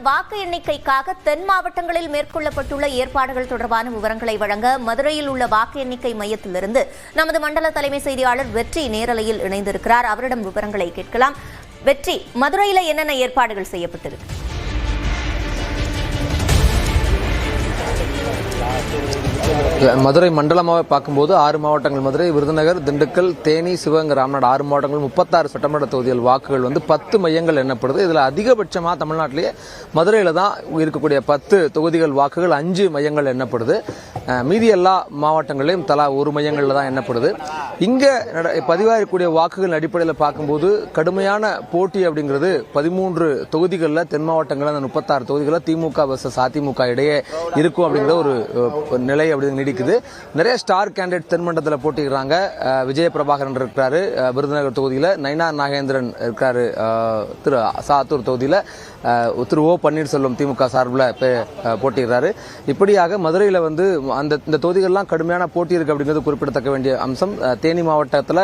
வாக்கு எண்ணிக்கைக்காக தென் மாவட்டங்களில் மேற்கொள்ளப்பட்டுள்ள ஏற்பாடுகள் தொடர்பான விவரங்களை வழங்க மதுரையில் உள்ள வாக்கு எண்ணிக்கை மையத்திலிருந்து நமது மண்டல தலைமை செய்தியாளர் வெற்றி நேரலையில் இணைந்திருக்கிறார். அவரிடம் விவரங்களை கேட்கலாம். வெற்றி, மதுரையில என்னென்ன ஏற்பாடுகள் செய்யப்பட்டிருக்கு? மதுரை மண்டலமாக பார்க்கும்போது 6 மாவட்டங்கள், மதுரை, விருதுநகர், திண்டுக்கல், தேனி, சிவகங்கை, ராமநாடு 6 மாவட்டங்கள், 36 சட்டமன்ற தொகுதிகள் வாக்குகள் 10 மையங்கள் எண்ணப்படுது. இதில் அதிகபட்சமாக தமிழ்நாட்டிலேயே மதுரையில் தான் இருக்கக்கூடிய 10 தொகுதிகள் வாக்குகள் 5 மையங்கள் எண்ணப்படுது. மீதி எல்லா மாவட்டங்களிலும் தலா 1 மையங்களில் தான் எண்ணப்படுது. இங்கே பதிவாகக்கூடிய வாக்குகள் அடிப்படையில் பார்க்கும்போது கடுமையான போட்டி அப்படிங்கிறது 13 தொகுதிகளில் தென் மாவட்டங்களில் அந்த 36 தொகுதிகளில் திமுக வர்சஸ் அதிமுக இடையே இருக்கும் அப்படிங்கிற ஒரு நிலை அப்படி நீடிக்குது. நிறைய ஸ்டார் கேண்டிடேட் தென்மண்டலத்தில் போட்டிக்கிறாங்க. விஜய பிரபாகரன் இருக்கிறாரு விருதுநகர் தொகுதியில், நயினார் நாகேந்திரன் இருக்காரு சாத்தூர் தொகுதியில், திரு ஓ பன்னீர்செல்வம் திமுக சார்பில் போட்டிக்கிறாரு. இப்படியாக மதுரையில் இந்த தொகுதிகள்லாம் கடுமையான போட்டி இருக்கு அப்படிங்கிறது குறிப்பிடத்தக்க வேண்டிய அம்சம். தேனி மாவட்டத்தில்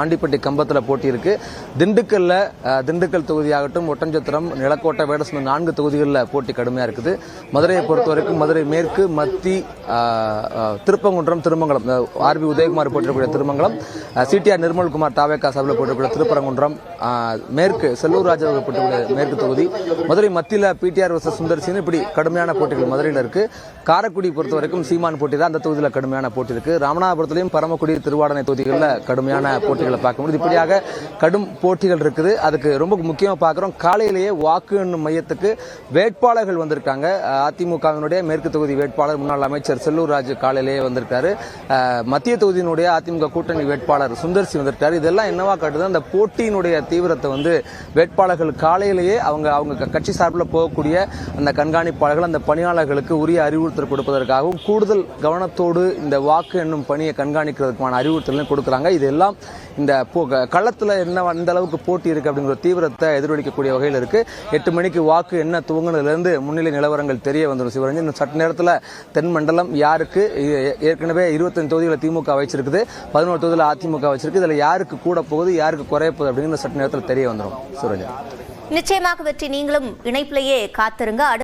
ஆண்டிப்பட்டி கம்பத்தில் போட்டி இருக்கு. திண்டுக்கல் தொகுதியாகட்டும், ஒட்டஞ்சத்திரம், நிலக்கோட்டை, வேடசந்தூர் 4 தொகுதிகளில் போட்டி கடுமையாக இருக்குது. மதுரையை பொறுத்த வரைக்கும் மதுரை மேற்கு, மத்தி, திருப்பங்குன்றம், திருமங்கலம், ஆர்பி உதயகுமார் போட்டிருக்கக்கூடிய திருமங்கலம், சிடிஆர் நிர்மல்குமார் தாவேகா சார்பில் போட்டிருக்கக்கூடிய திருப்பரங்குன்றம், மேற்கு செல்லூர் ராஜா போட்டிருக்கக்கூடிய மேற்கு தொகுதி, மதுரை மத்தியில் பிடிஆர் வர்சஸ் சுந்தர் சி, இப்படி கடுமையான போட்டிகள் மதுரையில் இருக்கு. காரைக்குடி பொறுத்த வரைக்கும் சீமான் போட்டி தான், அந்த தொகுதியில் கடுமையான போட்டி இருக்கு. ராமநாதபுரத்திலையும் பரமக்குடி, திருவாடனை தொகுதிகளில் கடுமையான போட்டிகளை பார்க்க முடியுது. இப்படியாக கடும் போட்டிகள் இருக்குது. அதுக்கு ரொம்ப முக்கியமாக பார்க்குறோம், காலையிலேயே வாக்கு எண்ணும் மையத்துக்கு வேட்பாளர்கள் வந்திருக்காங்க. அதிமுகவினுடைய மேற்கு தொகுதி வேட்பாளர் முன்னாள் அமைச்சர் செல்லூர் ராஜு காலையிலேயே வந்திருக்காரு. மத்திய தொகுதியினுடைய அதிமுக கூட்டணி வேட்பாளர் சுந்தர் சி வந்திருக்காரு. இதெல்லாம் என்னவா காட்டுது, அந்த போட்டியினுடைய தீவிரத்தை வேட்பாளர்கள் காலையிலேயே அவங்க கட்சி சார்பில் போகக்கூடிய அந்த கண்காணிப்பாளர்கள், அந்த பணியாளர்களுக்கு உரிய அறிவுறுத்தல் கொடுப்பதற்காகவும் கூடுதல் கவனத்தோடு இந்த வாக்கு எண்ணும் பணியை கண்காணிக்கிறதுக்கான அறிவுறுத்தல் கொடுக்குறாங்க. இதெல்லாம் இந்த களத்தில் எந்த அளவுக்கு போட்டி இருக்கு அப்படிங்கிற தீவிரத்தை எதிரொலிக்கக்கூடிய வகையில் இருக்கு. 8 மணிக்கு வாக்கு என்ன துவங்கினதுலேருந்து முன்னிலை நிலவரங்கள் தெரிய வந்துடும். சிவரஞ்சன், சற்று நேரத்தில் தென் மண்டலம் யாருக்கு, ஏற்கனவே 25 தொகுதிகளை திமுக வச்சிருக்குது, 11 தொகுதியில் அதிமுக வச்சிருக்கு. இதில் யாருக்கு கூட போகுது, யாருக்கு குறைய போகுது அப்படிங்கிற சற்று நேரத்தில் தெரிய வந்துடும். சிவரஞ்சன், நிச்சயமாக வெற்றி, நீங்களும் இணைப்பிலேயே காத்திருங்க.